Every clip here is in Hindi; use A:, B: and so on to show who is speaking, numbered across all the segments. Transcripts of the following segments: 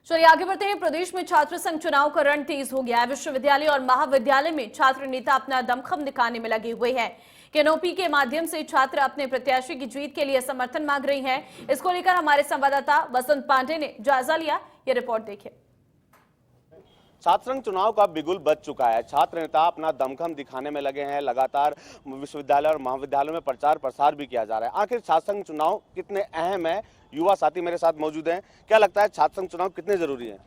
A: चलिए आगे बढ़ते हैं। प्रदेश में छात्र संघ चुनाव का रण तेज हो गया है। विश्वविद्यालय और महाविद्यालय में छात्र नेता अपना दमखम दिखाने में लगे हुए हैं। कैनोपी के माध्यम से छात्र अपने प्रत्याशी की जीत के लिए समर्थन मांग रहे हैं। इसको लेकर हमारे संवाददाता वसंत पांडे ने जायजा लिया। ये रिपोर्ट देखिए।
B: छात्र संघ चुनाव का बिगुल बज चुका है। छात्र नेता अपना दमखम दिखाने में लगे हैं। लगातार विश्वविद्यालय और महाविद्यालयों में प्रचार प्रसार भी किया जा रहा है। आखिर छात्र संघ चुनाव कितने अहम है, युवा साथी मेरे साथ मौजूद हैं। क्या लगता है छात्र संघ चुनाव कितने जरूरी है?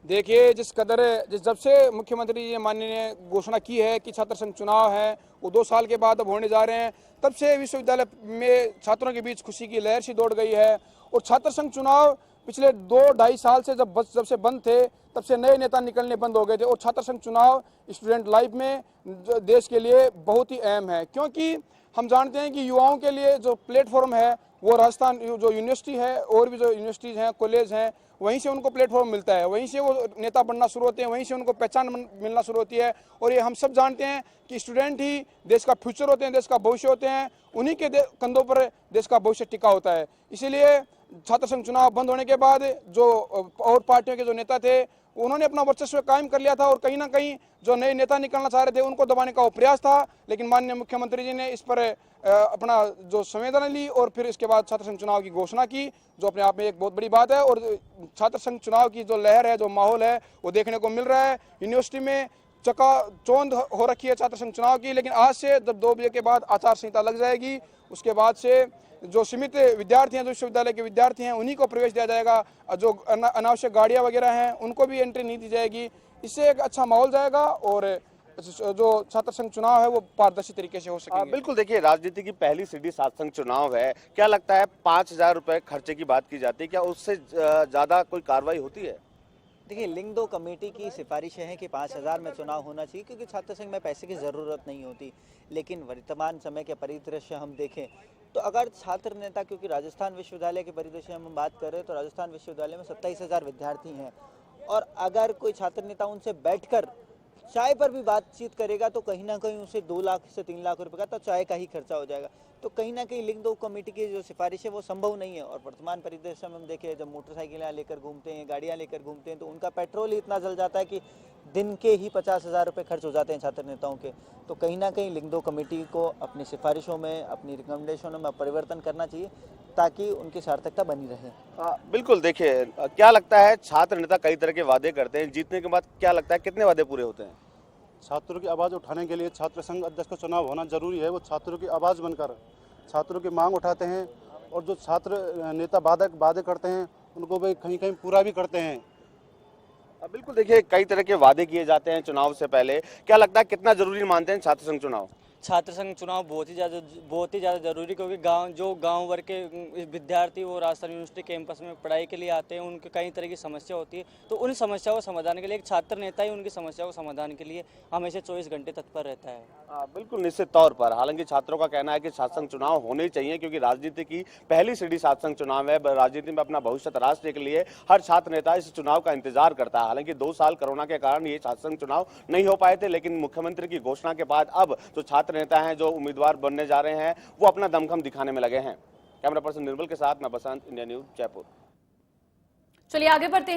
C: देखिए, जब से मुख्यमंत्री जी माननीय ने घोषणा की है कि छात्र संघ चुनाव है वो 2 साल के बाद अब होने जा रहे हैं, तब से विश्वविद्यालय में छात्रों के बीच खुशी की लहर सी दौड़ गई है। और छात्र संघ चुनाव पिछले 2-2.5 साल से जब से बंद थे, तब से नए नेता निकलने बंद हो गए थे। और छात्र संघ चुनाव स्टूडेंट लाइफ में देश के लिए बहुत ही अहम है, क्योंकि हम जानते हैं कि युवाओं के लिए जो प्लेटफॉर्म है वो राजस्थान जो यूनिवर्सिटी है और भी जो यूनिवर्सिटीज़ हैं, कॉलेज हैं, वहीं से उनको प्लेटफॉर्म मिलता है, वहीं से वो नेता बनना शुरू होते हैं, वहीं से उनको पहचान मिलना शुरू होती है। और ये हम सब जानते हैं कि स्टूडेंट ही देश का फ्यूचर होते हैं, देश का भविष्य होते हैं। उन्हीं के कंधों पर देश का भविष्य टिका होता है। इसीलिए छात्र संघ चुनाव बंद होने के बाद जो और पार्टियों के जो नेता थे, उन्होंने अपना वर्चस्व कायम कर लिया था और कहीं ना कहीं जो नए नेता निकलना चाह रहे थे उनको दबाने का वो प्रयास था। लेकिन माननीय मुख्यमंत्री जी ने इस पर अपना जो संवेदना ली और फिर इसके बाद छात्र संघ चुनाव की घोषणा की, जो अपने आप में एक बहुत बड़ी बात है। और छात्र संघ चुनाव की जो लहर है, जो माहौल है, वो देखने को मिल रहा है। यूनिवर्सिटी में चकाचौंध हो रखी है छात्र संघ चुनाव की। लेकिन आज से जब 2 बजे के बाद आचार संहिता लग जाएगी, उसके बाद से जो सीमित विद्यार्थी हैं, जो विश्वविद्यालय के विद्यार्थी हैं, उन्हीं को प्रवेश दिया जाएगा। जो अनावश्यक गाड़ियां वगैरह हैं उनको भी एंट्री नहीं दी जाएगी। इससे एक अच्छा माहौल जाएगा और जो छात्र संघ चुनाव है वो पारदर्शी तरीके से हो सकेंगे।
B: बिल्कुल, देखिए राजनीति की पहली सीढ़ी छात्र संघ चुनाव है। क्या लगता है 5,000 रुपए खर्चे की बात की जाती है, क्या उससे ज्यादा कोई कार्रवाई होती है?
D: देखिए, लिंग 2 कमेटी की सिफारिशें हैं कि 5,000 में चुनाव होना चाहिए, क्योंकि छात्र संघ में पैसे की ज़रूरत नहीं होती। लेकिन वर्तमान समय के परिदृश्य हम देखें तो अगर छात्र नेता, क्योंकि राजस्थान विश्वविद्यालय के परिदृश्य हम बात करें तो राजस्थान विश्वविद्यालय में 27,000 विद्यार्थी हैं, और अगर कोई छात्र नेता उनसे बैठकर चाय पर भी बातचीत करेगा तो कहीं ना कहीं उसे 2 लाख से 3 लाख रुपए का तो चाय का ही खर्चा हो जाएगा। तो कहीं ना कहीं लिंग 2 कमेटी की जो सिफारिश है वो संभव नहीं है। और वर्तमान परिदृश्य में हम देखें, जब मोटरसाइकिलें लेकर घूमते हैं, गाड़ियां लेकर घूमते हैं, तो उनका पेट्रोल ही इतना जल जाता है कि दिन के ही 50,000 रुपये खर्च हो जाते हैं छात्र नेताओं के। तो कहीं ना कहीं लिंग 2 कमेटी को अपनी सिफारिशों में, अपनी रिकमेंडेशनों में परिवर्तन करना चाहिए, ताकि उनकी सार्थकता बनी रहे।
B: बिल्कुल, देखिए क्या लगता है छात्र नेता कई तरह के वादे करते हैं, जीतने के बाद क्या लगता है कितने वादे पूरे होते हैं?
E: छात्रों की आवाज़ उठाने के लिए छात्र संघ अध्यक्ष का चुनाव होना जरूरी है। वो छात्रों की आवाज़ बनकर छात्रों की मांग उठाते हैं, और जो छात्र नेता वादे करते हैं उनको भी कहीं कहीं पूरा भी करते हैं।
B: बिल्कुल, देखिए कई तरह के वादे किए जाते हैं चुनाव से पहले। क्या लगता है कितना जरूरी मानते हैं छात्र संघ चुनाव?
F: छात्र संघ चुनाव बहुत ही ज़्यादा जरूरी, क्योंकि गांव वर्ग के विद्यार्थी वो राजस्थान यूनिवर्सिटी कैंपस में पढ़ाई के लिए आते हैं। उनके कई तरह की समस्या होती है, तो उन समस्याओं को समाधान के लिए एक छात्र नेता ही उनकी समस्याओं को समाधान के लिए हमेशा 24 घंटे तत्पर रहता है।
B: बिल्कुल, निश्चित तौर पर। हालांकि छात्रों का कहना है कि छात्र संघ चुनाव होने ही चाहिए, क्योंकि राजनीति की पहली सीढ़ी छात्र संघ चुनाव है। राजनीति में अपना भविष्य तराशने के लिए हर छात्र नेता इस चुनाव का इंतजार करता है। हालांकि 2 साल कोरोना के कारण ये छात्र संघ चुनाव नहीं हो पाए थे, लेकिन मुख्यमंत्री की घोषणा के बाद अब जो छात्र नेता हैं, जो उम्मीदवार बनने जा रहे हैं, वो अपना दमखम दिखाने में लगे हैं। कैमरा पर्सन निर्मल के साथ मैं बसंत, इंडिया न्यूज, जयपुर।
A: चलिए आगे बढ़ते हैं।